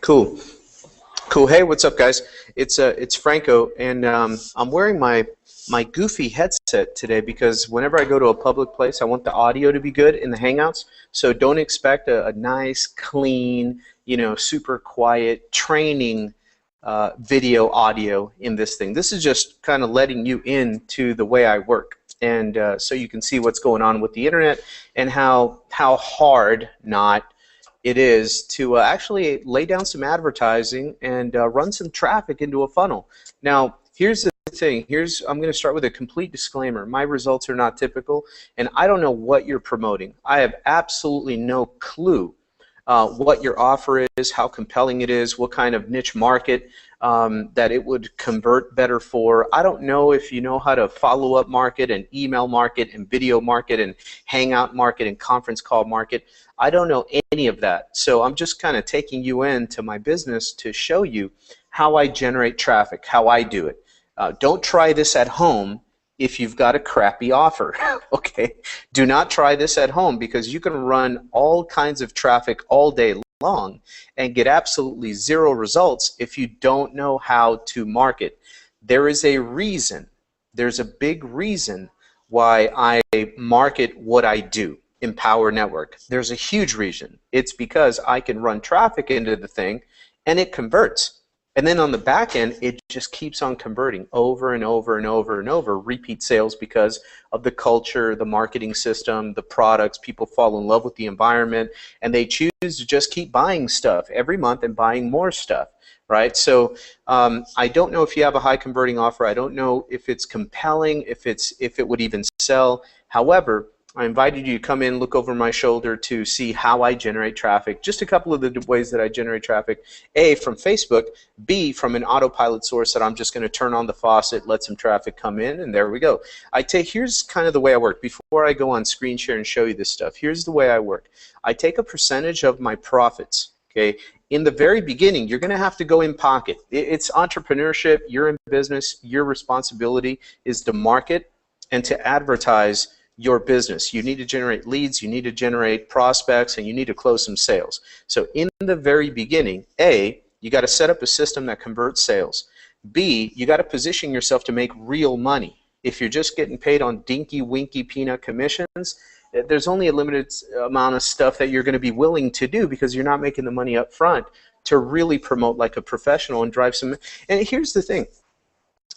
Cool. Cool. Hey, what's up, guys? It's Franco, and I'm wearing my goofy headset today because whenever I go to a public place, I want the audio to be good in the Hangouts. So don't expect a nice, clean, super quiet training video audio in this thing. This is just kind of letting you into the way I work, and so you can see what's going on with the internet and how hard not it is to actually lay down some advertising and run some traffic into a funnel. Now, here's the thing. I'm going to start with a complete disclaimer. My results are not typical, and I don't know what you're promoting. I have absolutely no clue what your offer is, how compelling it is, what kind of niche market that it would convert better for. I don't know if you know how to follow up market and email market and video market and hangout market and conference call market. I don't know any of that. So I'm just kind of taking you into my business to show you how I generate traffic, how I do it. Don't try this at home if you've got a crappy offer. Okay? Do not try this at home because you can run all kinds of traffic all day long and get absolutely zero results if you don't know how to market. There is a reason, there's a big reason why I market what I do, Empower Network. There's a huge reason. It's because I can run traffic into the thing and it converts. And then on the back end, it just keeps on converting over and over and over and over, repeat sales because of the culture, the marketing system, the products. People fall in love with the environment, and they choose to just keep buying stuff every month and buying more stuff, right? So I don't know if you have a high converting offer. I don't know if it's compelling, if it would even sell. However, I invited you to come in, look over my shoulder to see how I generate traffic. Just a couple of the ways that I generate traffic. A, from Facebook. B, from an autopilot source that I'm just going to turn on the faucet, let some traffic come in, and there we go. Here's kind of the way I work. Before I go on screen share and show you this stuff, here's the way I work. I take a percentage of my profits. Okay. In the very beginning, you're going to have to go in pocket. It's entrepreneurship. You're in business. Your responsibility is to market and to advertise your business. You need to generate leads, you need to generate prospects, and you need to close some sales. So in the very beginning, A, you got to set up a system that converts sales. B, you got to position yourself to make real money. If you're just getting paid on dinky winky peanut commissions, there's only a limited amount of stuff that you're going to be willing to do because you're not making the money up front to really promote like a professional and drive some. And here's the thing.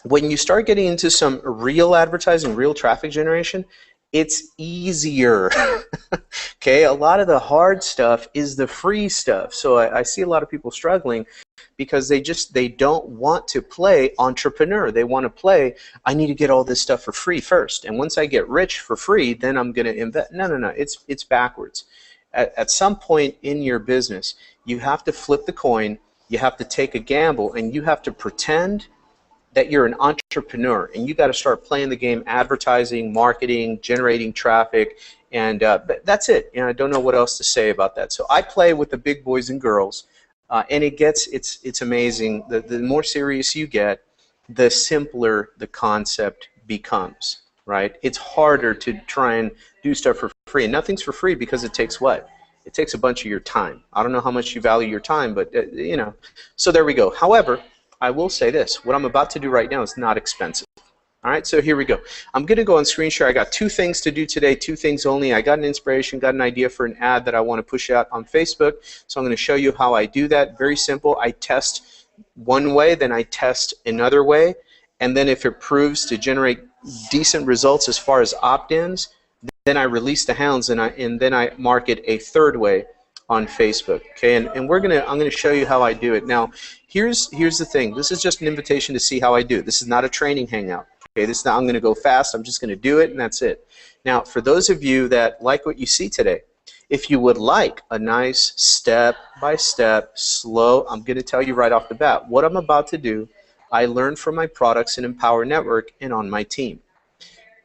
When you start getting into some real advertising, real traffic generation, it's easier. Okay, a lot of the hard stuff is the free stuff. So I see a lot of people struggling because they don't want to play entrepreneur. They want to play, I need to get all this stuff for free first, and once I get rich for free, then I'm going to invest. No, it's backwards. At some point in your business, you have to flip the coin, you have to take a gamble, and you have to pretend that you're an entrepreneur, and you got to start playing the game, advertising, marketing, generating traffic, and that's it. I don't know what else to say about that. So I play with the big boys and girls, and it's amazing. The more serious you get, the simpler the concept becomes, right? It's harder to try and do stuff for free, and nothing's for free because it takes what? It takes a bunch of your time. I don't know how much you value your time, but so there we go. However, I will say this, what I'm about to do right now is not expensive. All right, so here we go. I'm going to go on screen share. I got two things to do today, two things only. I got an inspiration, got an idea for an ad that I want to push out on Facebook. So I'm going to show you how I do that. Very simple. I test one way, then I test another way. And then if it proves to generate decent results as far as opt-ins, then I release the hounds and then I market a third way on Facebook. Okay, and I'm gonna show you how I do it. Now, here's the thing. This is just an invitation to see how I do it. This is not a training hangout. Okay, this is not, I'm gonna go fast. I'm just gonna do it, and that's it. Now, for those of you that like what you see today, if you would like a nice step-by-step, slow, I'm gonna tell you right off the bat, what I'm about to do, I learned from my products in Empower Network and on my team.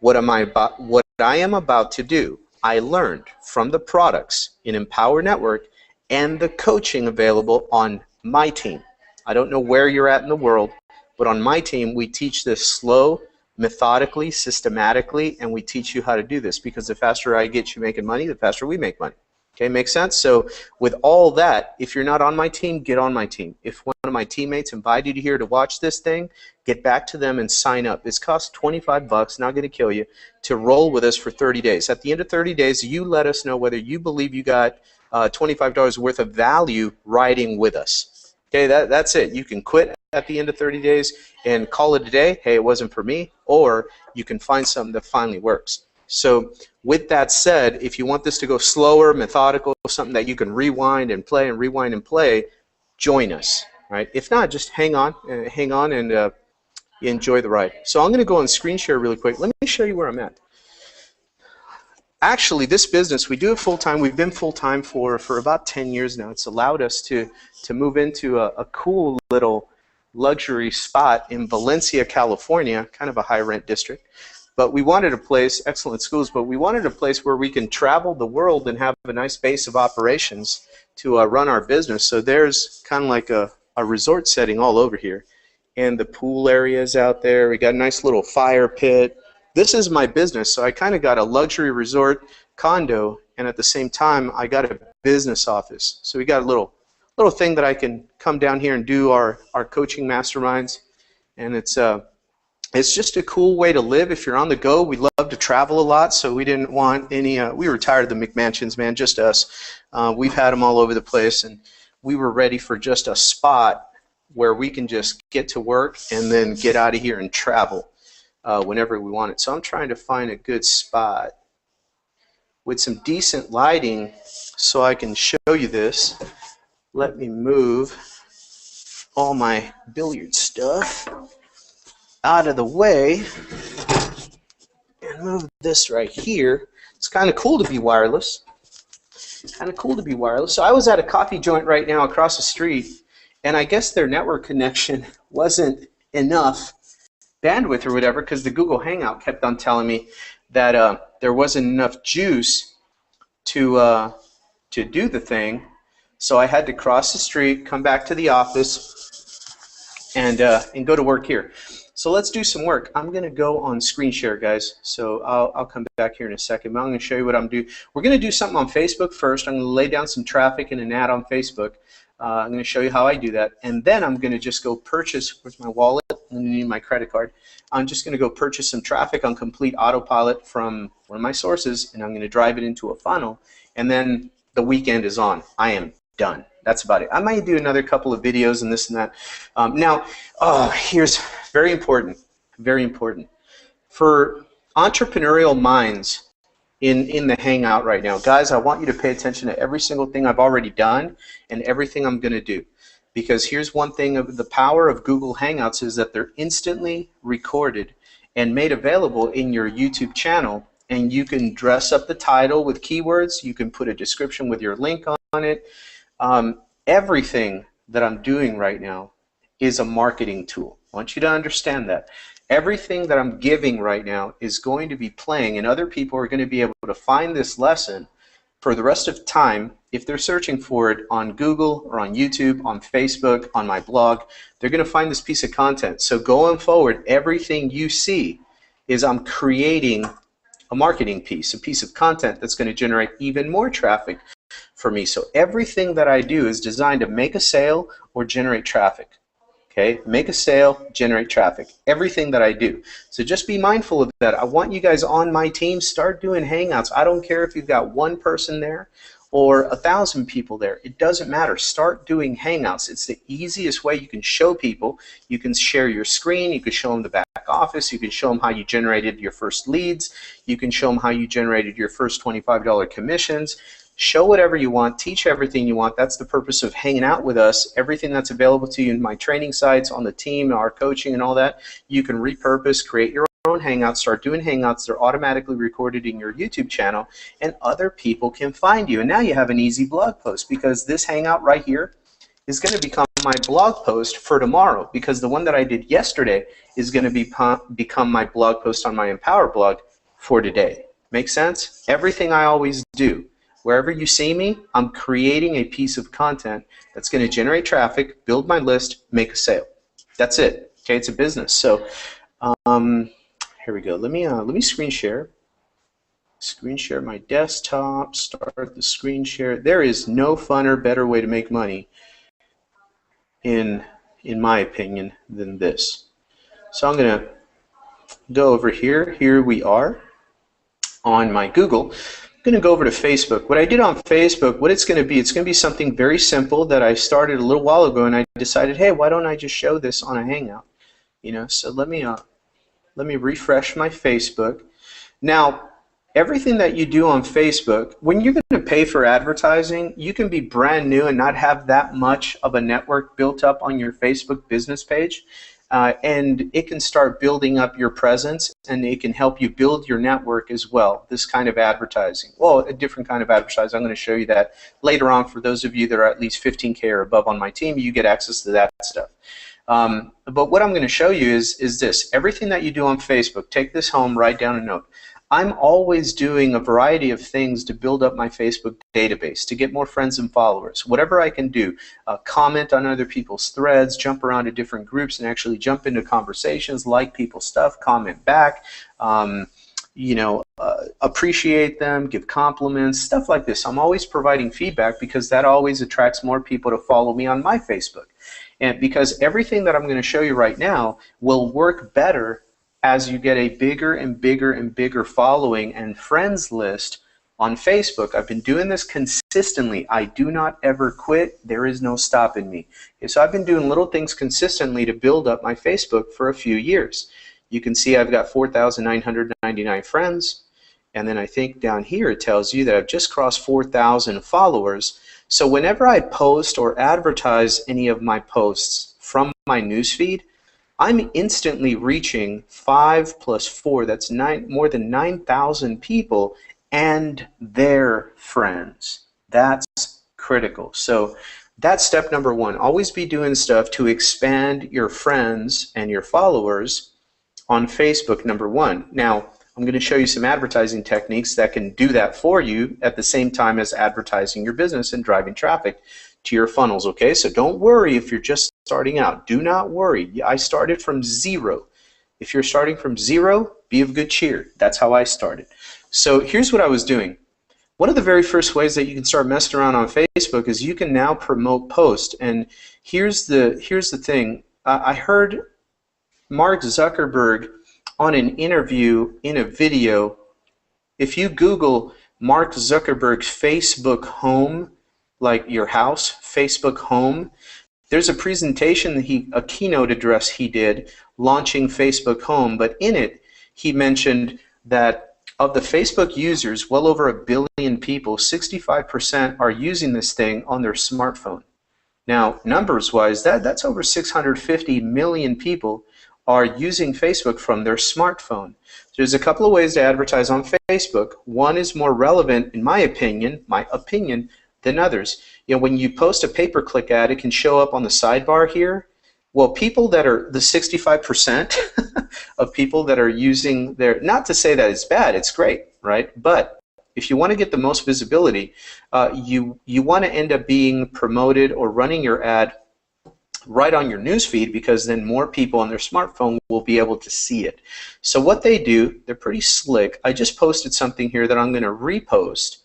What I am about to do, I learned from the products in Empower Network and the coaching available on my team. I don't know where you're at in the world, but on my team, we teach this slow, methodically, systematically, and we teach you how to do this because the faster I get you making money, the faster we make money. Okay, makes sense? So with all that, if you're not on my team, get on my team. If one of my teammates invited you here to watch this thing, get back to them and sign up. It's cost 25 bucks, not going to kill you, to roll with us for 30 days. At the end of 30 days, you let us know whether you believe you got $25 worth of value riding with us. Okay, that's it. You can quit at the end of 30 days and call it a day. Hey, it wasn't for me. Or you can find something that finally works. So with that said, if you want this to go slower, methodical, something that you can rewind and play, join us. Right? If not, just hang on and enjoy the ride. So I'm going to go on screen share really quick. Let me show you where I'm at. Actually, this business, we do it full-time. We've been full-time for about 10 years now. It's allowed us to move into a cool little luxury spot in Valencia, California, kind of a high-rent district. But we wanted a place, excellent schools, but we wanted a place where we can travel the world and have a nice base of operations to run our business. So there's kind of like a resort setting all over here. And the pool areas out there. We got a nice little fire pit. This is my business, so I kind of got a luxury resort condo, and at the same time, I got a business office. So we got a little thing that I can come down here and do our coaching masterminds, and it's just a cool way to live if you're on the go. We love to travel a lot, so we didn't want any, we were tired of the McMansions, man, just us. We've had them all over the place, and we were ready for just a spot where we can just get to work and then get out of here and travel whenever we want it. So I'm trying to find a good spot with some decent lighting so I can show you this. Let me move all my billiard stuff out of the way and move this right here. It's kind of cool to be wireless. So I was at a coffee joint right now across the street, and I guess their network connection wasn't enough bandwidth or whatever, because the Google Hangout kept on telling me that there wasn't enough juice to do the thing. So I had to cross the street, come back to the office, and go to work here. So let's do some work. I'm going to go on screen share, guys. So I'll come back here in a second. But I'm going to show you what I'm doing. We're going to do something on Facebook first. I'm going to lay down some traffic and an ad on Facebook. I'm going to show you how I do that. And then I'm going to just go purchase, where's my wallet? I'm going to need my credit card. I'm just going to go purchase some traffic on complete autopilot from one of my sources, and I'm going to drive it into a funnel. And then the weekend is on. I am done. That's about it. I might do another couple of videos and this and that. Now, here's very important, for entrepreneurial minds in the Hangout right now. Guys, I want you to pay attention to every single thing I've already done and everything I'm going to do. Because here's one thing of the power of Google Hangouts is that they're instantly recorded and made available in your YouTube channel. And you can dress up the title with keywords. You can put a description with your link on it. Everything that I'm doing right now is a marketing tool. I want you to understand that. Everything that I'm giving right now is going to be playing, and other people are going to be able to find this lesson for the rest of time. If they're searching for it on Google or on YouTube, on Facebook, on my blog, they're going to find this piece of content. So going forward, everything you see is I'm creating a marketing piece, a piece of content that's going to generate even more traffic for me. So everything that I do is designed to make a sale or generate traffic. Okay, make a sale, generate traffic. Everything that I do. So just be mindful of that. I want you guys on my team. Start doing Hangouts. I don't care if you've got one person there or 1,000 people there. It doesn't matter. Start doing Hangouts. It's the easiest way you can show people. You can share your screen. You can show them the back office. You can show them how you generated your first leads. You can show them how you generated your first $25 commissions. Show whatever you want, teach everything you want. That's the purpose of hanging out with us. Everything that's available to you in my training sites, on the team, our coaching and all that, you can repurpose, create your own Hangouts, start doing Hangouts. They're automatically recorded in your YouTube channel, and other people can find you. And now you have an easy blog post, because this Hangout right here is going to become my blog post for tomorrow, because the one that I did yesterday is going to become my blog post on my Empower blog for today. Make sense? Everything I always do, wherever you see me, I'm creating a piece of content that's going to generate traffic, build my list, make a sale. That's it. Okay, it's a business. So here we go. Let me screen share. Screen share my desktop, start the screen share. There is no funner, better way to make money in my opinion than this. So I'm going to go over here. Here we are on my Google. I'm going to go over to Facebook. What I did on Facebook, what it's going to be something very simple that I started a little while ago, and I decided, hey, why don't I just show this on a Hangout? So let me refresh my Facebook. Now, everything that you do on Facebook, when you're going to pay for advertising, you can be brand new and not have that much of a network built up on your Facebook business page. And it can start building up your presence, and it can help you build your network as well, this kind of advertising. Well, a different kind of advertising. I'm going to show you that later on. For those of you that are at least 15K or above on my team, you get access to that stuff. But what I'm going to show you is this. Everything that you do on Facebook, take this home, write down a note. I'm always doing a variety of things to build up my Facebook database, to get more friends and followers. Whatever I can do, comment on other people's threads, jump around to different groups and actually jump into conversations, like people's stuff, comment back, appreciate them, give compliments, stuff like this. I'm always providing feedback because that always attracts more people to follow me on my Facebook. And because everything that I'm going to show you right now will work better as you get a bigger and bigger and bigger following and friends list on Facebook. I've been doing this consistently. I do not ever quit. There is no stopping me. Okay, so I've been doing little things consistently to build up my Facebook for a few years. You can see I've got 4,999 friends, and then I think down here it tells you that I've just crossed 4,000 followers. So whenever I post or advertise any of my posts from my newsfeed, I'm instantly reaching 5 plus 4, that's more than 9,000 people and their friends. That's critical. So that's step number one. Always be doing stuff to expand your friends and your followers on Facebook, number one. Now, I'm going to show you some advertising techniques that can do that for you at the same time as advertising your business and driving traffic to your funnels, okay? So don't worry if you're just starting out. Do not worry. I started from zero. If you're starting from zero, be of good cheer. That's how I started. So here's what I was doing. One of the very first ways that you can start messing around on Facebook is you can now promote posts. And here's the thing. I heard Mark Zuckerberg on an interview in a video. If you Google Mark Zuckerberg's Facebook home, like your house, Facebook home, there's a presentation, a keynote address he did launching Facebook home, but in it he mentioned that of the Facebook users, well over 1 billion people, 65% are using this thing on their smartphone. Now, numbers-wise, that's over 650 million people are using Facebook from their smartphone. There's a couple of ways to advertise on Facebook. One is more relevant, in my opinion, than others. When you post a pay-per-click ad, it can show up on the sidebar here. Well, people that are the 65% of people that are using their, not to say that it's bad, it's great, right? But if you want to get the most visibility, you want to end up being promoted or running your ad right on your newsfeed, because then more people on their smartphone will be able to see it. So what they do, they're pretty slick. I just posted something here that I'm going to repost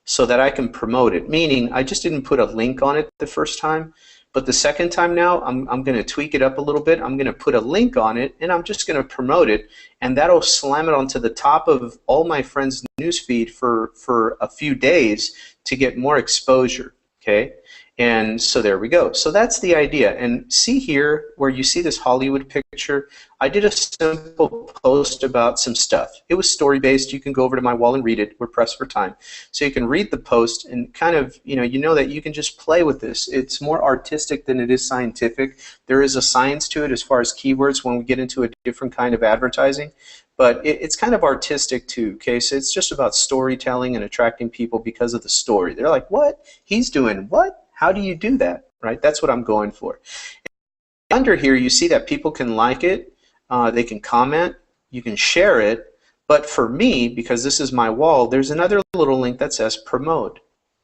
so that I can promote it, meaning I just didn't put a link on it the first time, but the second time now I'm going to tweak it up a little bit. I'm going to put a link on it and I'm just going to promote it, and that'll slam it onto the top of all my friends' newsfeed for a few days to get more exposure, okay? And so there we go. So that's the idea. And see here where you see this Hollywood picture, I did a simple post about some stuff. It was story-based. You can go over to my wall and read it. We're pressed for time. So you can read the post and kind of, you know that you can just play with this. It's more artistic than it is scientific. There is a science to it as far as keywords when we get into a different kind of advertising. But it's kind of artistic too, okay? So it's just about storytelling and attracting people because of the story. They're like, what? He's doing what? How do you do that, right? That's what I'm going for. And under here, you see that people can like it, they can comment, you can share it, but for me, because this is my wall, there's another little link that says promote.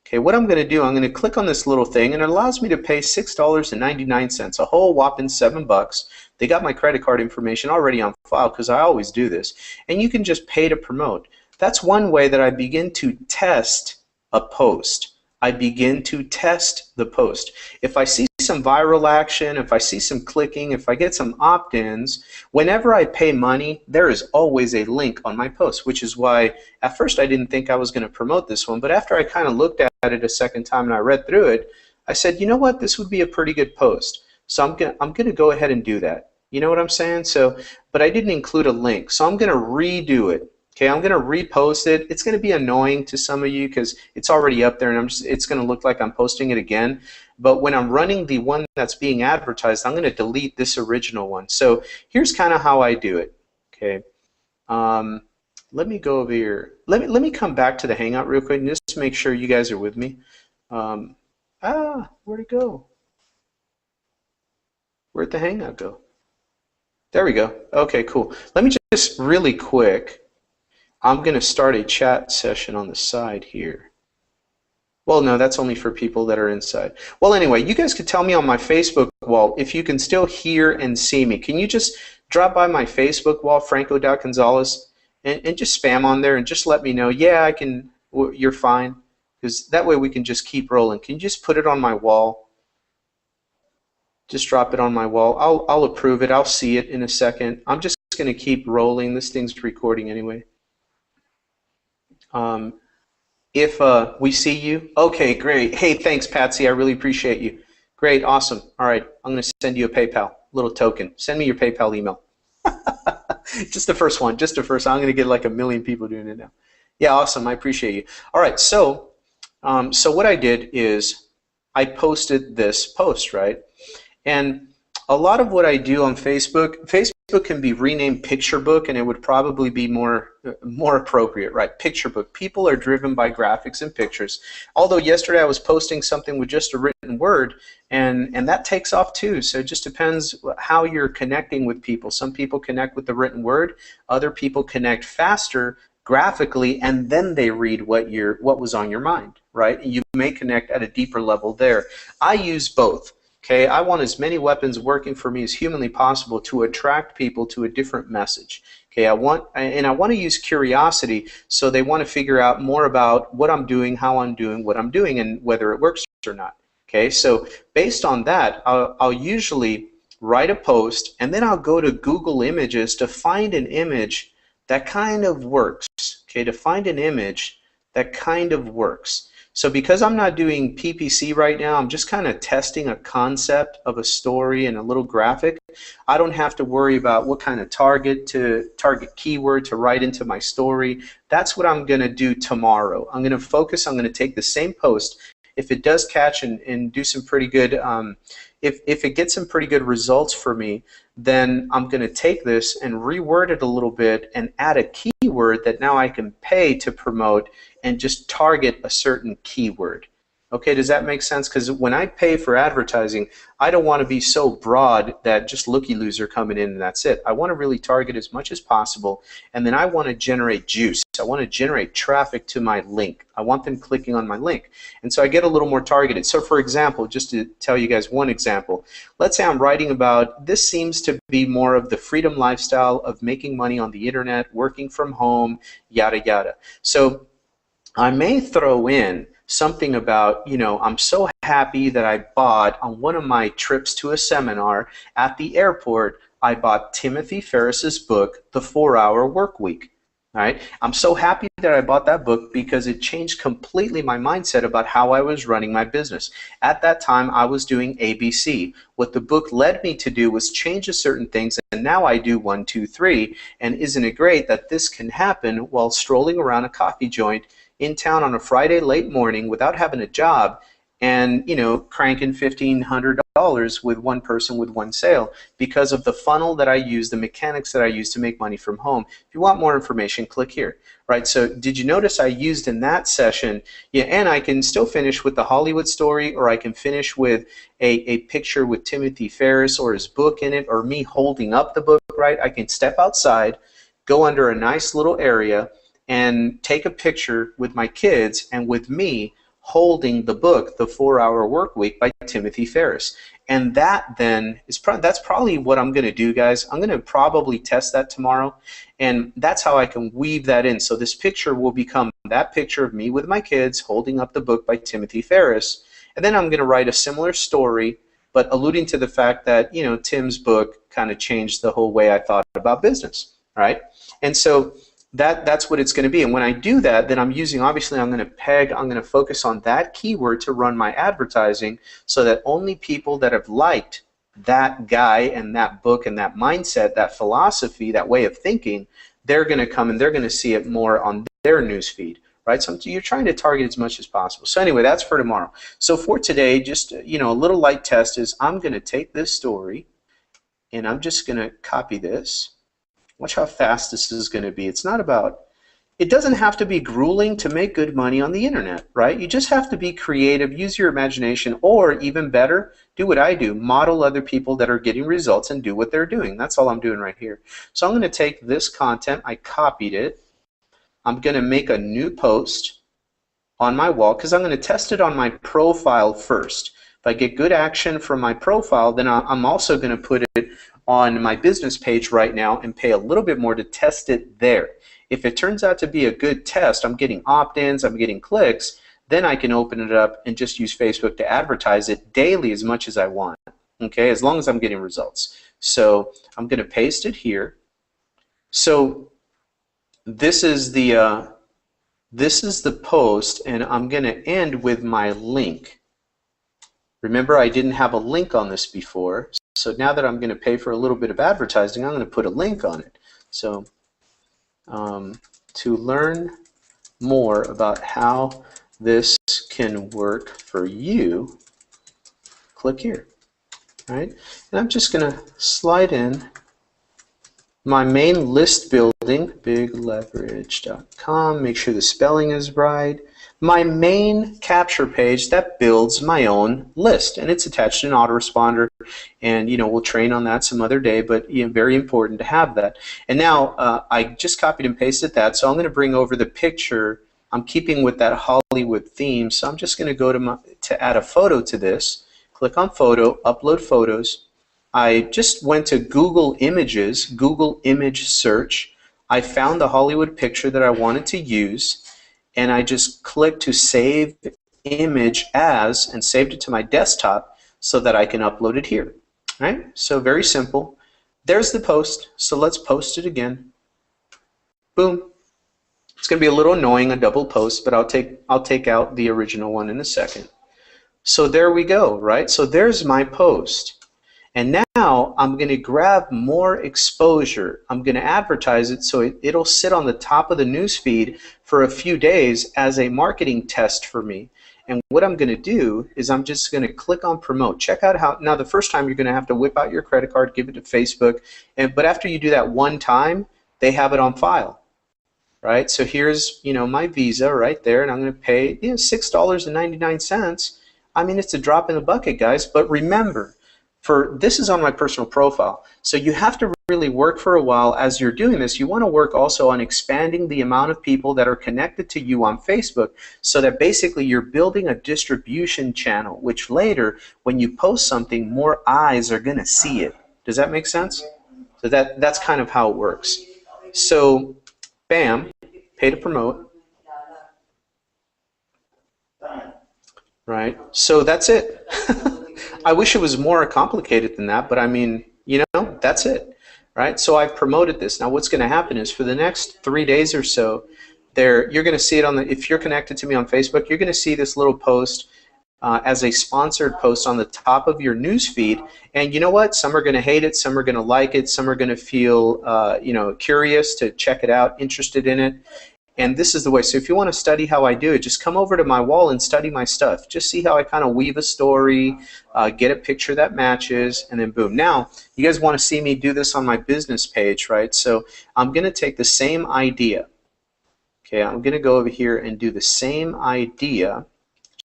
Okay, what I'm going to do, I'm going to click on this little thing, and it allows me to pay $6.99, a whole whopping $7. They got my credit card information already on file because I always do this, and you can just pay to promote. That's one way that I begin to test a post. I begin to test the post. If I see some viral action, if I see some clicking, if I get some opt-ins, whenever I pay money, there is always a link on my post, which is why at first I didn't think I was going to promote this one, but after I kind of looked at it a second time and I read through it, I said, you know what, this would be a pretty good post. So I'm gonna go ahead and do that. You know what I'm saying? So, but I didn't include a link, so I'm gonna redo it. Okay, I'm gonna repost it. It's gonna be annoying to some of you because it's already up there, and it's gonna look like I'm posting it again. But when I'm running the one that's being advertised, I'm gonna delete this original one. So here's kind of how I do it. Okay, let me go over here. Let me come back to the Hangout real quick and just make sure you guys are with me. Where'd it go? Where'd the Hangout go? There we go. Okay, cool. Let me just really quick. I'm going to start a chat session on the side here. Well, no, that's only for people that are inside. Well, anyway, you guys could tell me on my Facebook wall if you can still hear and see me. Can you just drop by my Facebook wall, Franco.Gonzalez, and just spam on there and just let me know, yeah, I can, you're fine. Because that way we can just keep rolling. Can you just put it on my wall? Just drop it on my wall. I'll approve it. I'll see it in a second. I'm just going to keep rolling. This thing's recording anyway. If we see you, okay, great. Hey, thanks, Patsy. I really appreciate you. Great, awesome. All right, I'm going to send you a PayPal, little token. Send me your PayPal email. Just the first one, just the first. I'm going to get like 1 million people doing it now. Yeah, awesome. I appreciate you. All right, so what I did is I posted this post, right? And a lot of what I do on Facebook can be renamed Picture Book, and it would probably be more appropriate, right? Picture Book. People are driven by graphics and pictures. Although yesterday I was posting something with just a written word, and that takes off too. So it just depends how you're connecting with people. Some people connect with the written word. Other people connect faster graphically, and then they read what was on your mind, right? You may connect at a deeper level there. I use both. Okay, I want as many weapons working for me as humanly possible to attract people to a different message. Okay, I want to use curiosity, so they want to figure out more about what I'm doing, how I'm doing, what I'm doing, and whether it works or not. Okay, so based on that, I'll usually write a post, and then I'll go to Google Images to find an image that kind of works. Okay, to find an image that kind of works. So because I'm not doing PPC right now, I'm just kind of testing a concept of a story and a little graphic. I don't have to worry about what kind of target keyword to write into my story. That's what I'm going to do tomorrow. I'm going to focus, I'm going to take the same post. If it does catch and do some pretty good, if it gets some pretty good results for me, then I'm going to take this and reword it a little bit and add a keyword that now I can pay to promote and just target a certain keyword. Okay, does that make sense? Because when I pay for advertising, I don't want to be so broad that just looky-loos are coming in and that's it. I want to really target as much as possible, and then I want to generate juice. I want to generate traffic to my link. I want them clicking on my link. And so I get a little more targeted. So for example, just to tell you guys one example, let's say I'm writing about, this seems to be more of the freedom lifestyle of making money on the internet, working from home, yada, yada. So I may throw in something about, you know, I'm so happy that I bought on one of my trips to a seminar at the airport, I bought Timothy Ferriss's book, The 4-Hour Workweek. All right? I'm so happy that I bought that book because it changed completely my mindset about how I was running my business. At that time, I was doing ABC. What the book led me to do was change certain things, and now I do 1, 2, 3. And isn't it great that this can happen while strolling around a coffee joint in town on a Friday late morning without having a job and, you know, cranking $1,500 with one person with one sale because of the funnel that I use, the mechanics that I use to make money from home. If you want more information, click here. Right, so did you notice I used in that session, yeah, and I can still finish with the Hollywood story, or I can finish with a picture with Timothy Ferriss or his book in it, or me holding up the book, right? I can step outside, go under a nice little area, and take a picture with my kids and with me holding the book, The 4-Hour Workweek by Timothy Ferriss. And that then is that's probably what I'm going to do, guys. I'm going to probably test that tomorrow, and that's how I can weave that in. So this picture will become that picture of me with my kids holding up the book by Timothy Ferriss, and then I'm going to write a similar story, but alluding to the fact that, you know, Tim's book kind of changed the whole way I thought about business, right? And so that's what it's going to be. And when I do that, then I'm going to focus on that keyword to run my advertising, so that only people that have liked that guy and that book and that mindset, that philosophy, that way of thinking, they're going to come and they're going to see it more on their news feed, right? So you're trying to target as much as possible. So anyway, that's for tomorrow. So for today, just, you know, a little light test is I'm going to take this story and I'm just going to copy this. Watch how fast this is going to be. It's not about, it doesn't have to be grueling to make good money on the internet, right? You just have to be creative, use your imagination, or even better, do what I do, model other people that are getting results and do what they're doing. That's all I'm doing right here. So I'm going to take this content, I copied it, I'm going to make a new post on my wall because I'm going to test it on my profile first. If I get good action from my profile, then I'm also going to put it on my business page right now and pay a little bit more to test it there. If it turns out to be a good test, I'm getting opt-ins, I'm getting clicks, then I can open it up and just use Facebook to advertise it daily as much as I want, okay, as long as I'm getting results. So I'm going to paste it here. So this is the post, and I'm going to end with my link. Remember, I didn't have a link on this before, so now that I'm going to pay for a little bit of advertising, I'm going to put a link on it. So to learn more about how this can work for you, click here, right? And I'm just going to slide in my main list building, bigleverage.com, make sure the spelling is right. My main capture page that builds my own list, and it's attached to an autoresponder, and you know, we'll train on that some other day, but you know, very important to have that. And now I just copied and pasted that, so I'm going to bring over the picture. I'm keeping with that Hollywood theme, so I'm just going to go to add a photo to this. Click on photo, upload photos. I just went to Google Images, Google Image Search. I found the Hollywood picture that I wanted to use, and I just clicked to save image as and saved it to my desktop so that I can upload it here. All right? So very simple. There's the post, so let's post it again. Boom. It's going to be a little annoying, a double post, but I'll take out the original one in a second. So there we go, right? So there's my post. And now I'm going to grab more exposure. I'm going to advertise it so it'll sit on the top of the news feed for a few days as a marketing test for me. And what I'm going to do is I'm just going to click on promote. Check out how, now the first time you're going to have to whip out your credit card, give it to Facebook, but after you do that one time, they have it on file. Right? So here's, you know, my Visa right there, and I'm going to pay, you know, $6.99. I mean, it's a drop in the bucket, guys, but remember, this is on my personal profile, so you have to really work for a while as you're doing this. You want to work also on expanding the amount of people that are connected to you on Facebook, so that basically you're building a distribution channel, which later, when you post something, more eyes are going to see it. Does that make sense? So that's kind of how it works. So, bam, pay to promote. Right? So that's it. I wish it was more complicated than that, but I mean, you know, that's it, right? So I've promoted this. Now what's going to happen is for the next 3 days or so, you're going to see it on if you're connected to me on Facebook, you're going to see this little post as a sponsored post on the top of your news feed. And you know what? Some are going to hate it, some are going to like it, some are going to feel, you know, curious to check it out, interested in it. And this is the way. So if you want to study how I do it, just come over to my wall and study my stuff. Just see how I kind of weave a story, get a picture that matches, and then boom. Now, you guys want to see me do this on my business page, right? So I'm going to take the same idea. Okay, I'm going to go over here and do the same idea,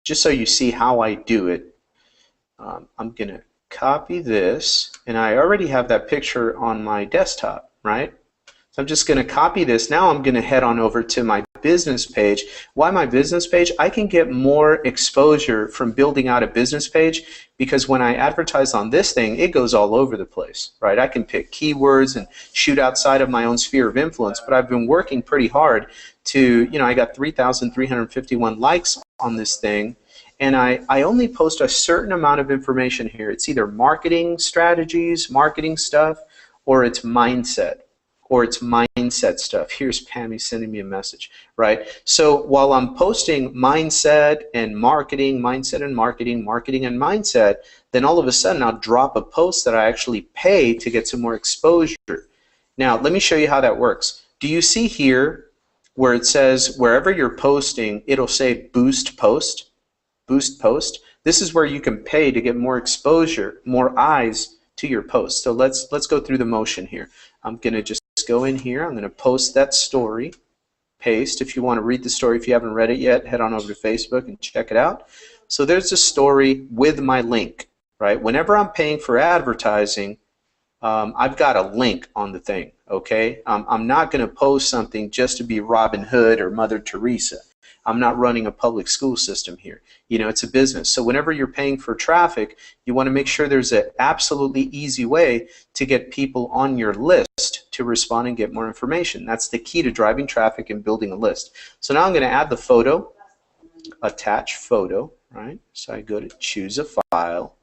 just so you see how I do it. I'm going to copy this, and I already have that picture on my desktop, right? So I'm just going to copy this. Now I'm going to head on over to my business page. Why my business page? I can get more exposure from building out a business page, because when I advertise on this thing, it goes all over the place, right? I can pick keywords and shoot outside of my own sphere of influence, but I've been working pretty hard to, I got 3,351 likes on this thing, and I only post a certain amount of information here. It's either marketing strategies, marketing stuff, or it's mindset. Or it's mindset stuff. Here's Pammy sending me a message, right? So while I'm posting mindset and marketing, mindset and marketing, marketing and mindset, then all of a sudden I'll drop a post that I actually pay to get some more exposure. Now, let me show you how that works. Do you see here where it says wherever you're posting, it'll say boost post? Boost post. This is where you can pay to get more exposure, more eyes to your post. So let's go through the motion here. I'm going to just go in here. I'm going to post that story, paste. If you want to read the story, if you haven't read it yet, head on over to Facebook and check it out. So there's a story with my link, right? Whenever I'm paying for advertising, I've got a link on the thing, okay? I'm not going to post something just to be Robin Hood or Mother Teresa. I'm not running a public school system here. It's a business. So whenever you're paying for traffic, you want to make sure there's an absolutely easy way to get people on your list to respond and get more information. That's the key to driving traffic and building a list. So now I'm going to add the photo, attach photo, right? So I go to choose a file.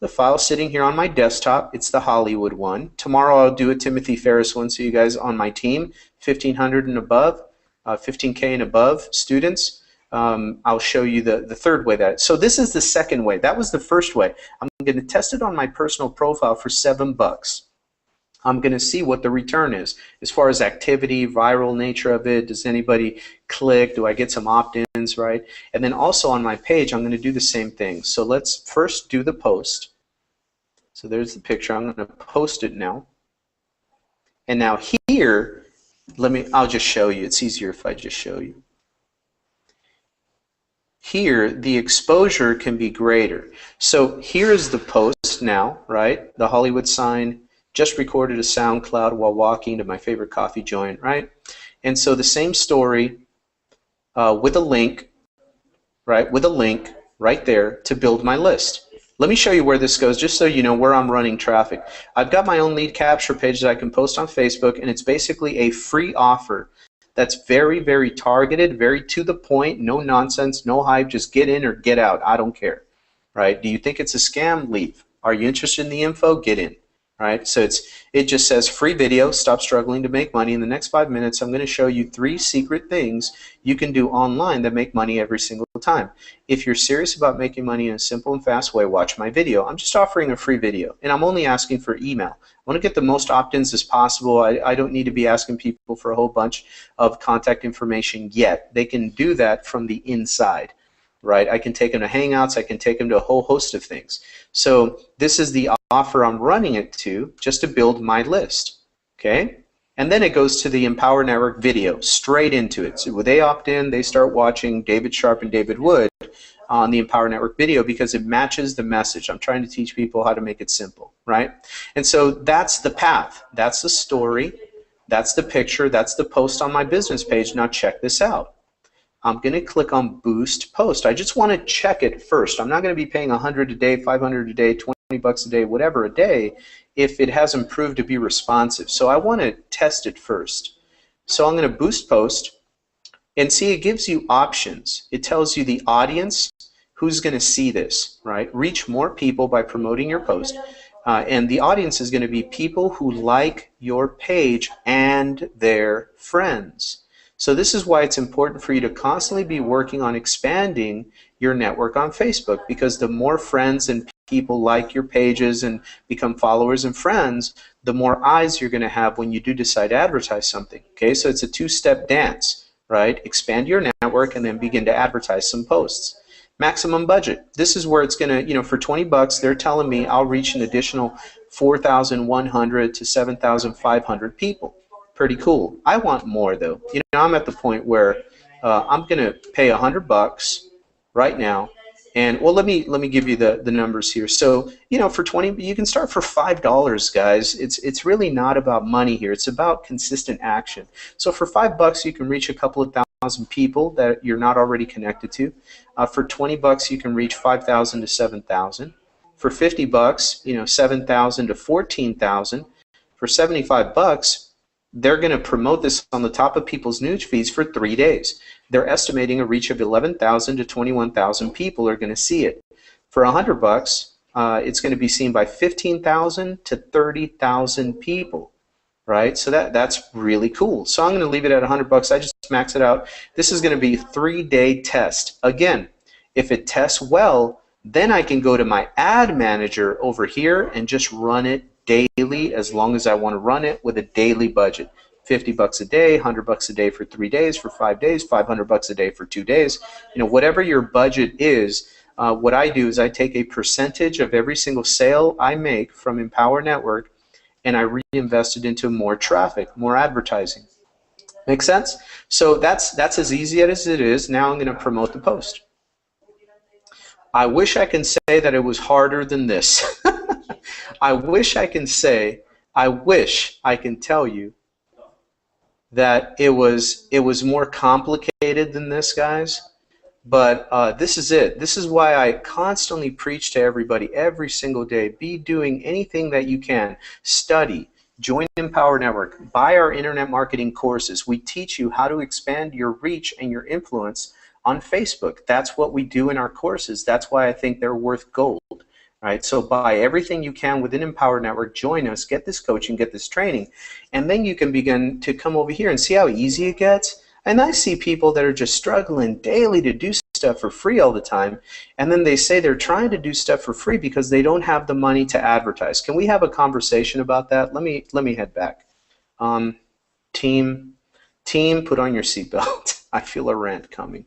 The file's sitting here on my desktop. It's the Hollywood one. Tomorrow I'll do a Timothy Ferris one, so you guys on my team, 1,500 and above, 15K and above students, I'll show you the third way. So this is the second way. That was the first way. I'm going to test it on my personal profile for $7. I'm going to see what the return is as far as activity, viral nature of it. Does anybody click? Do I get some opt-ins, right? And then also on my page, I'm going to do the same thing. So let's first do the post. So there's the picture. I'm going to post it now. And now here, I'll just show you. It's easier if I just show you. Here, the exposure can be greater. So here is the post now, right? The Hollywood sign. Just recorded a SoundCloud while walking to my favorite coffee joint, right? And so the same story with a link, right? With a link right there to build my list. Let me show you where this goes, just so you know where I'm running traffic. I've got my own lead capture page that I can post on Facebook, and it's basically a free offer that's very, very targeted, very to the point, no nonsense, no hype, just get in or get out. I don't care, right? Do you think it's a scam? Leave. Are you interested in the info? Get in. Right, so it just says free video, stop struggling to make money. In the next 5 minutes, I'm going to show you 3 secret things you can do online that make money every single time. If you're serious about making money in a simple and fast way, watch my video. I'm just offering a free video, and I'm only asking for email. I want to get the most opt-ins as possible. I don't need to be asking people for a whole bunch of contact information yet. They can do that from the inside. Right? I can take them to Hangouts, I can take them to a whole host of things. So this is the offer I'm running it to, just to build my list. Okay? And then it goes to the Empower Network video, straight into it. So when they opt in, they start watching David Sharp and David Wood on the Empower Network video because it matches the message. I'm trying to teach people how to make it simple, right? And so that's the path. That's the story. That's the picture. That's the post on my business page. Now check this out. I'm going to click on Boost Post. I just want to check it first. I'm not going to be paying $100 a day, $500 a day, $20 a day, whatever a day, if it hasn't proved to be responsive. So I want to test it first. So I'm going to Boost Post, and see, it gives you options. It tells you the audience, who's going to see this, right? Reach more people by promoting your post. And the audience is going to be people who like your page and their friends. So this is why it's important for you to constantly be working on expanding your network on Facebook, because the more friends and people like your pages and become followers and friends, the more eyes you're going to have when you do decide to advertise something. Okay, so it's a 2-step dance, right? Expand your network and then begin to advertise some posts. Maximum budget. This is where it's going to, for $20, they're telling me I'll reach an additional 4,100 to 7,500 people. Pretty cool. I want more though. I'm at the point where I'm going to pay $100 right now, And well, let me give you the numbers here. So, for 20, you can start for $5, guys. It's really not about money here. It's about consistent action. So for $5, you can reach a couple of thousand people that you're not already connected to. For $20, you can reach 5,000 to 7,000. For $50, 7,000 to 14,000. For $75, they're going to promote this on the top of people's news feeds for 3 days. They're estimating a reach of 11,000 to 21,000 people are going to see it. For $100, it's going to be seen by 15,000 to 30,000 people, right? So that's really cool. So I'm going to leave it at $100. I just max it out. This is going to be a 3-day test. Again, if it tests well, then I can go to my ad manager over here and just run it daily as long as I want to run it with a daily budget. $50 a day, $100 a day for 3 days, for 5 days, $500 a day for 2 days. Whatever your budget is, what I do is I take a percentage of every single sale I make from Empower Network and I reinvest it into more traffic, more advertising. Make sense? So that's as easy as it is. Now I'm going to promote the post. I wish I can say that it was harder than this. I wish I can tell you that it was more complicated than this, guys. But this is it. This is why I constantly preach to everybody every single day. Be doing anything that you can. Study. Join Empower Network. Buy our internet marketing courses. We teach you how to expand your reach and your influence on Facebook. That's what we do in our courses. That's why I think they're worth gold. Right? So buy everything you can within Empower Network, join us, get this coaching, get this training, and then you can begin to come over here and see how easy it gets. And I see people that are just struggling daily to do stuff for free all the time, and then they say they're trying to do stuff for free because they don't have the money to advertise. Can we have a conversation about that? Let me head back. Team, put on your seatbelt. I feel a rant coming.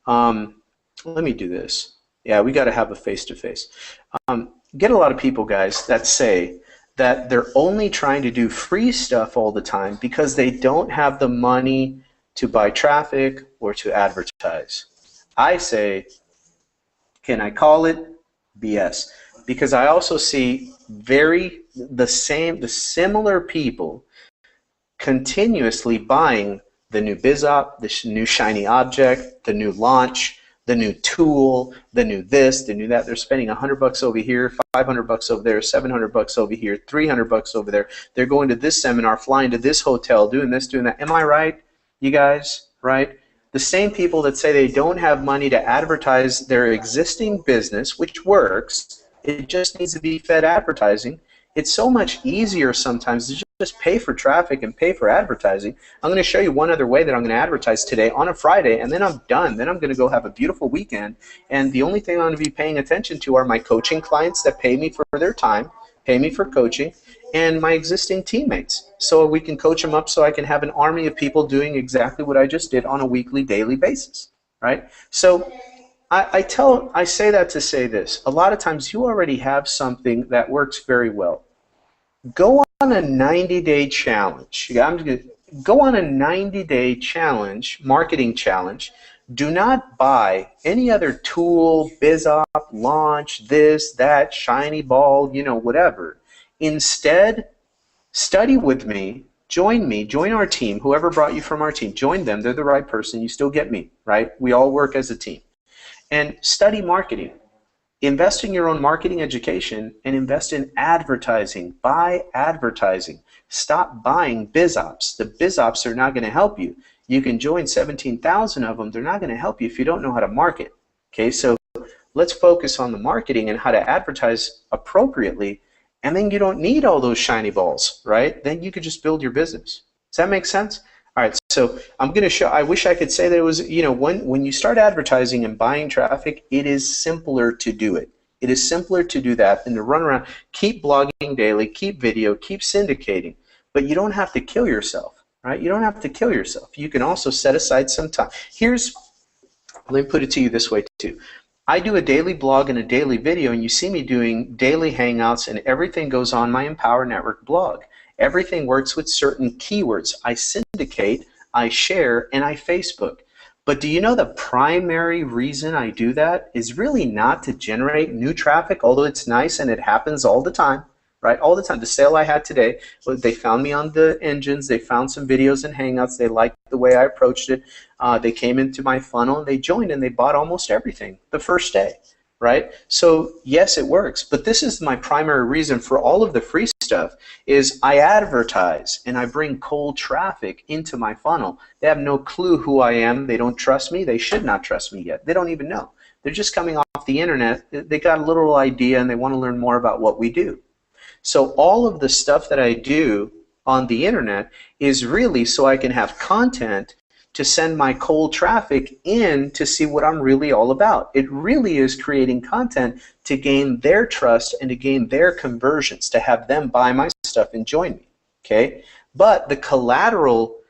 Let me do this. Yeah, we got to have a face-to-face. Get a lot of people, guys, that say that they're only trying to do free stuff all the time because they don't have the money to buy traffic or to advertise. I say, can I call it BS? Because I also see the similar people continuously buying the new BizOp, the new shiny object, the new launch, the new tool, the new this, the new that. They're spending $100 over here, $500 over there, $700 over here, $300 over there. They're going to this seminar, flying to this hotel, doing this, doing that. Am I right, you guys? Right? The same people that say they don't have money to advertise their existing business, which works, it just needs to be fed advertising. It's so much easier sometimes to just pay for traffic and pay for advertising. I'm going to show you one other way that I'm going to advertise today on a Friday, and then I'm done. Then I'm going to go have a beautiful weekend, and the only thing I'm going to be paying attention to are my coaching clients that pay me for their time, pay me for coaching, and my existing teammates. So we can coach them up so I can have an army of people doing exactly what I just did on a weekly, daily basis, right? So I say that to say this. A lot of times you already have something that works very well. Go on a 90-day challenge. Go on a 90-day challenge, marketing challenge. Do not buy any other tool, BizOp, launch, this, that, shiny ball, whatever. Instead, study with me, join our team. Whoever brought you from our team, join them. They're the right person. You still get me, right? We all work as a team. And study marketing. Invest in your own marketing education and invest in advertising. Buy advertising. Stop buying BizOps. The BizOps are not going to help you. You can join 17,000 of them. They're not going to help you if you don't know how to market. Okay, so let's focus on the marketing and how to advertise appropriately, and then you don't need all those shiny balls, right? Then you could just build your business. Does that make sense? All right, so I'm going to show, I wish I could say that it was, when you start advertising and buying traffic, it is simpler to do it. It is simpler to do that than to run around, keep blogging daily, keep video, keep syndicating, but you don't have to kill yourself, right? You don't have to kill yourself. You can also set aside some time. Let me put it to you this way too. I do a daily blog and a daily video, and you see me doing daily hangouts, and everything goes on my Empower Network blog. Everything works with certain keywords. I syndicate, I share, and I Facebook. But do you know the primary reason I do that is really not to generate new traffic, although it's nice and it happens all the time, right? All the time. The sale I had today, they found me on the engines, they found some videos and hangouts, they liked the way I approached it, they came into my funnel and they joined and they bought almost everything the first day, right? So yes, it works, but this is my primary reason for all of the free stuff is I advertise and I bring cold traffic into my funnel. They have no clue who I am. They don't trust me. They should not trust me yet. They don't even know. They're just coming off the internet. They got a little idea and they want to learn more about what we do. So all of the stuff that I do on the internet is really so I can have content to send my cold traffic in to see what I'm really all about. It really is creating content to gain their trust and to gain their conversions, to have them buy my stuff and join me, okay? But the collateral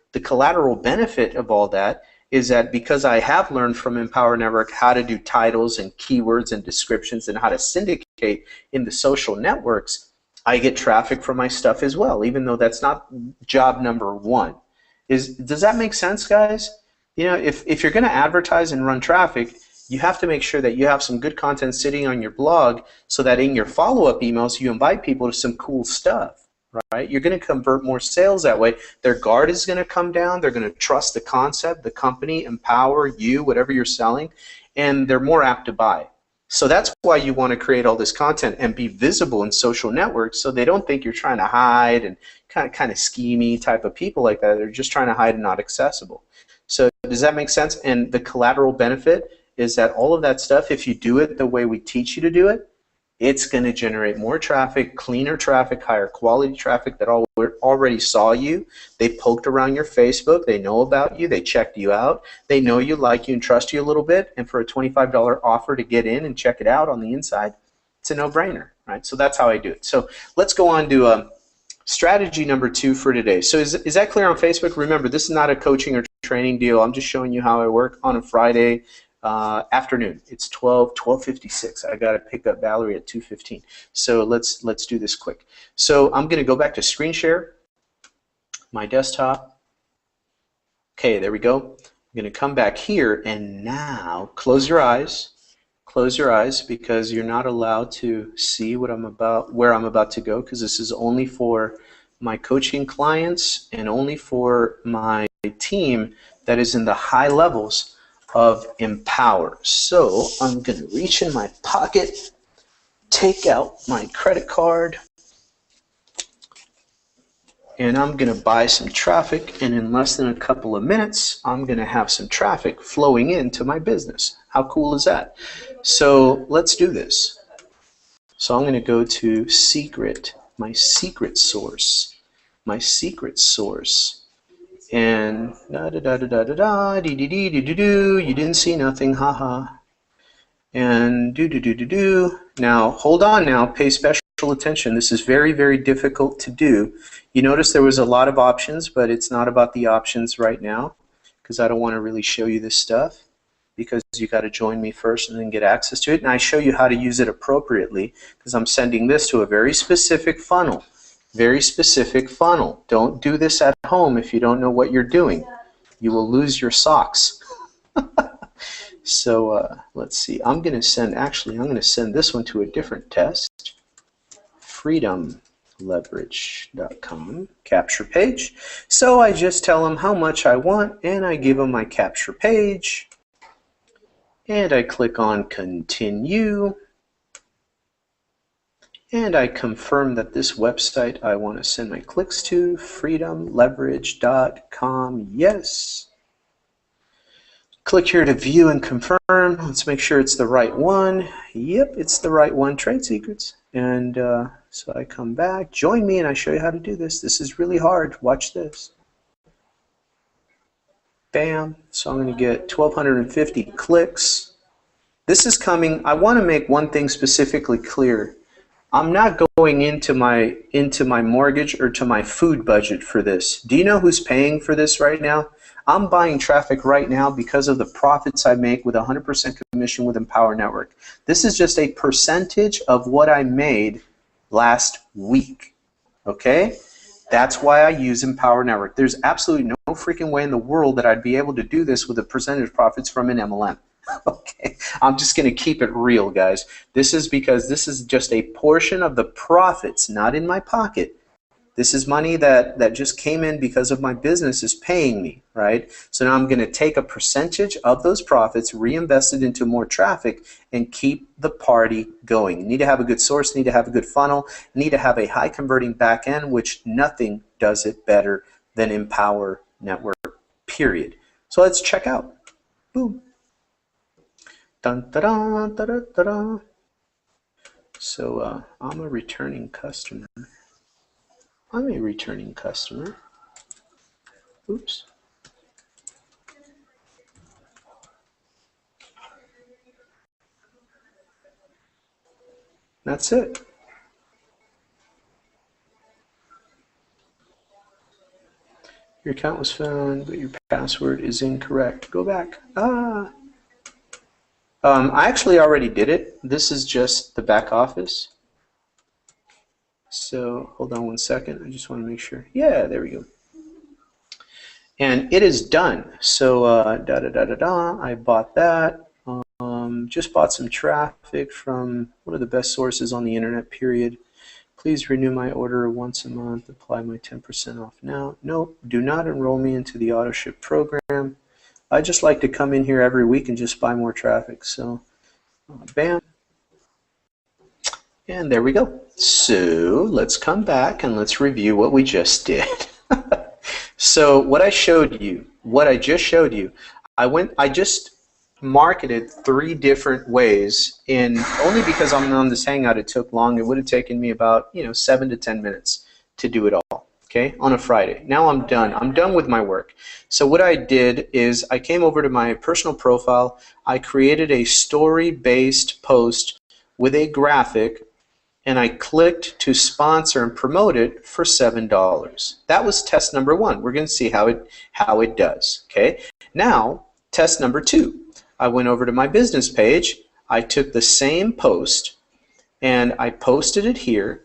benefit of all that is that because I have learned from Empower Network how to do titles and keywords and descriptions and how to syndicate in the social networks, I get traffic from my stuff as well, even though that's not job number one. Does that make sense, guys? You know, if you're going to advertise and run traffic, you have to make sure that you have some good content sitting on your blog so that in your follow-up emails you invite people to some cool stuff, right? You're going to convert more sales that way. Their guard is going to come down. They're going to trust the concept, the company, Empower, you, whatever you're selling, and they're more apt to buy. So that's why you want to create all this content and be visible in social networks so they don't think you're trying to hide and kind of schemy type of people like that. They're just trying to hide and not accessible. So does that make sense? And the collateral benefit is that all of that stuff, if you do it the way we teach you to do it, it's going to generate more traffic, cleaner traffic, higher quality traffic that already saw you. They poked around your Facebook. They know about you. They checked you out. They know you, like you, and trust you a little bit. And for a $25 offer to get in and check it out on the inside, it's a no-brainer, right? So that's how I do it. So let's go on to strategy number 2 for today. So is that clear on Facebook? Remember, this is not a coaching or training deal. I'm just showing you how I work on a Friday afternoon. It's 12:56. I got to pick up Valerie at 2:15. So let's do this quick. So I'm going to go back to screen share, my desktop. Okay, there we go. I'm going to come back here and now close your eyes. Close your eyes because you're not allowed to see what where I'm about to go, because this is only for my coaching clients and only for my team that is in the high levels of Empower. So I'm going to reach in my pocket, take out my credit card, and I'm going to buy some traffic, and in less than a couple of minutes I'm going to have some traffic flowing into my business. How cool is that? So let's do this. So I'm going to go to secret, my secret source, and you didn't see nothing, haha. And Now hold on now, pay special attention. This is very, very difficult to do. You notice there was a lot of options, but it's not about the options right now because I don't want to really show you this stuff, because you got to join me first and then get access to it. And I show you how to use it appropriately because I'm sending this to a very specific funnel. Very specific funnel. Don't do this at home if you don't know what you're doing. You will lose your socks. So let's see. I'm going to send this one to a different test. freedomleverage.com capture page. So I just tell them how much I want and I give them my capture page. And I click on continue. And I confirm that this website I want to send my clicks to, freedomleverage.com, yes. Click here to view and confirm. Let's make sure it's the right one. Yep, it's the right one, Trade Secrets. And so I come back, join me, and I show you how to do this. This is really hard. Watch this. Bam. So I'm going to get 1,250 clicks. This is coming. I want to make one thing specifically clear. I'm not going into my mortgage or to my food budget for this. Do you know who's paying for this right now? I'm buying traffic right now because of the profits I make with 100% commission with Empower Network. This is just a percentage of what I made last week. Okay? That's why I use Empower Network. There's absolutely no no freaking way in the world that I'd be able to do this with the percentage profits from an MLM. Okay, I'm just going to keep it real, guys. This is because this is just a portion of the profits, not in my pocket. This is money that just came in because of my business is paying me, right? So now I'm going to take a percentage of those profits, reinvest it into more traffic, and keep the party going. You need to have a good source, need to have a good funnel, need to have a high converting back end, which nothing does it better than Empower Network, period. So let's check out. Boom. Dun, da, da, da, da, da, da. So I'm a returning customer. I'm a returning customer. Oops. That's it. Your account was found, but your password is incorrect. Go back. I actually already did it. This is just the back office. So hold on one second. I just want to make sure. Yeah, there we go. And it is done. So I bought that. Just bought some traffic from one of the best sources on the internet, period. Please renew my order once a month. Apply my 10% off now. Nope, do not enroll me into the auto ship program. I just like to come in here every week and just buy more traffic. So bam. And there we go. So let's come back and let's review what we just did. So what I just showed you, I just marketed 3 different ways, in only because I'm on this hangout it took long. It would have taken me about 7 to 10 minutes to do it all, okay, on a Friday. Now I'm done with my work. So what I did is I came over to my personal profile, I created a story-based post with a graphic, and I clicked to sponsor and promote it for $7. That was test number 1. We're going to see how it does, okay? Now, test number 2. I went over to my business page, I took the same post, and I posted it here,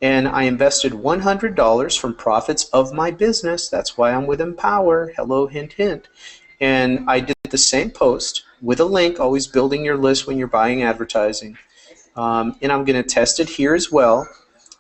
and I invested $100 from profits of my business. That's why I'm with Empower. Hello, hint, hint. And I did the same post with a link, always building your list when you're buying advertising. And I'm going to test it here as well.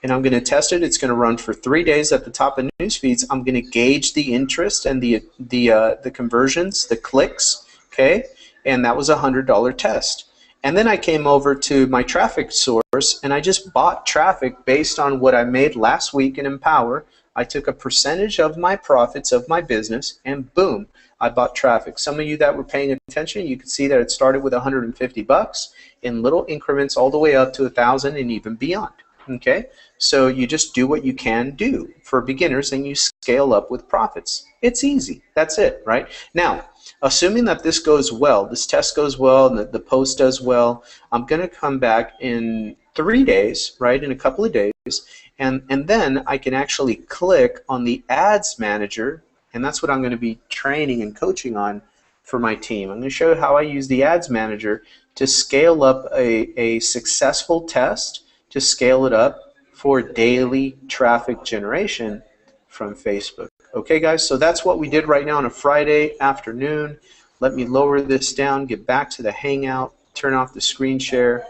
And I'm going to test it. It's going to run for 3 days at the top of news feeds. I'm going to gauge the interest and the conversions, the clicks, okay? And that was a $100 test. And then I came over to my traffic source and I just bought traffic based on what I made last week in Empower. I took a percentage of my profits of my business and boom, I bought traffic. Some of you that were paying attention, you can see that it started with 150 bucks in little increments all the way up to 1,000 and even beyond. Okay, so you just do what you can do for beginners and you scale up with profits. It's easy. That's it, right? Now, assuming that this goes well, this test goes well, and the post does well, I'm going to come back in 3 days, right, in a couple of days, and then I can actually click on the ads manager, and that's what I'm going to be training and coaching on for my team. I'm going to show you how I use the ads manager to scale up a successful test, to scale it up for daily traffic generation from Facebook. Okay, guys, so that's what we did right now on a Friday afternoon. Let me lower this down, get back to the Hangout, turn off the screen share.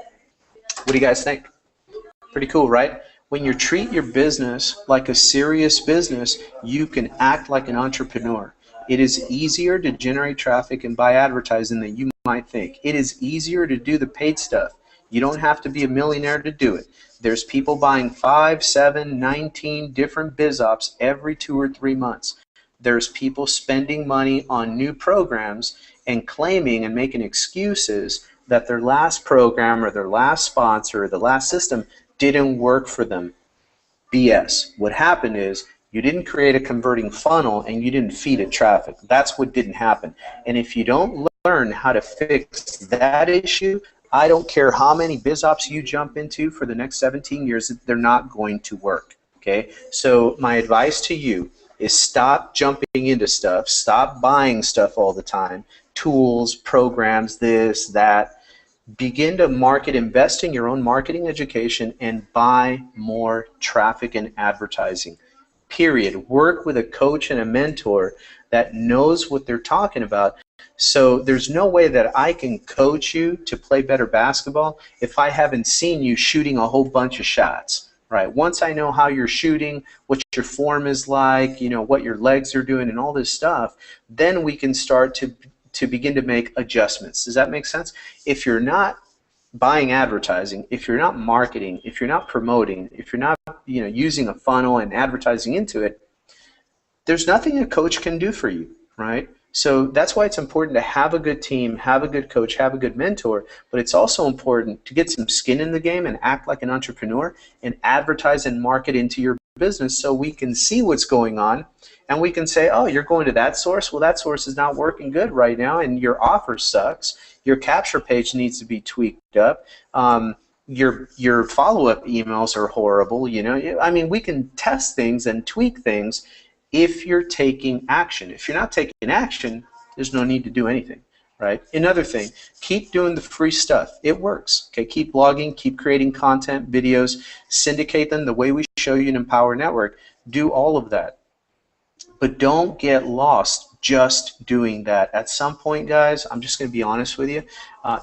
What do you guys think? Pretty cool, right? When you treat your business like a serious business, you can act like an entrepreneur. It is easier to generate traffic and buy advertising than you might think. It is easier to do the paid stuff. You don't have to be a millionaire to do it. There's people buying 5, 7, 19 different biz ops every 2 or 3 months. There's people spending money on new programs and claiming and making excuses that their last program or their last sponsor or the last system didn't work for them. BS. What happened is you didn't create a converting funnel and you didn't feed it traffic. That's what didn't happen. And if you don't learn how to fix that issue, I don't care how many biz ops you jump into for the next 17 years, they're not going to work. Okay? So my advice to you is stop jumping into stuff, stop buying stuff all the time, tools, programs, this, that. Begin to market, invest in your own marketing education, and buy more traffic and advertising. Period. Work with a coach and a mentor that knows what they're talking about. So there's no way that I can coach you to play better basketball if I haven't seen you shooting a whole bunch of shots. Right. Once I know how you're shooting, what your form is like, what your legs are doing and all this stuff, then we can start to begin to make adjustments. Does that make sense? If you're not buying advertising, if you're not marketing, if you're not promoting, if you're not using a funnel and advertising into it, there's nothing a coach can do for you, right? So that's why it's important to have a good team, have a good coach, have a good mentor, but it's also important to get some skin in the game and act like an entrepreneur and advertise and market into your business so we can see what's going on and we can say, oh, you're going to that source? Well, that source is not working good right now and your offer sucks. Your capture page needs to be tweaked up. Your follow-up emails are horrible. I mean, we can test things and tweak things if you're taking action. If you're not taking action, there's no need to do anything, right? Another thing, keep doing the free stuff. It works. Okay, keep blogging, keep creating content, videos, syndicate them the way we show you in Empower Network. Do all of that. But don't get lost just doing that. At some point, guys, I'm just going to be honest with you,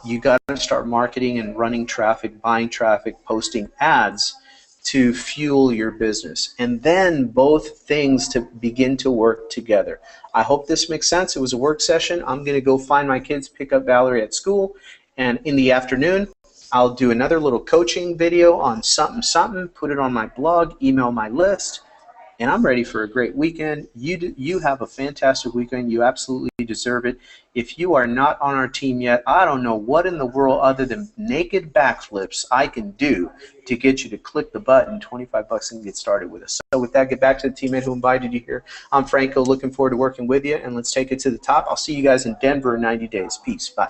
you got to start marketing and running traffic, buying traffic, posting ads to fuel your business, and then both things to begin to work together. I hope this makes sense. It was a work session. I'm going to go find my kids, pick up Valerie at school, and in the afternoon I'll do another little coaching video on something, put it on my blog, email my list, and I'm ready for a great weekend. You have a fantastic weekend. You absolutely deserve it. If you are not on our team yet, I don't know what in the world other than naked backflips I can do to get you to click the button, $25 and get started with us. So with that, get back to the teammate who invited you here. I'm Franco, looking forward to working with you, and let's take it to the top. I'll see you guys in Denver in 90 days. Peace. Bye.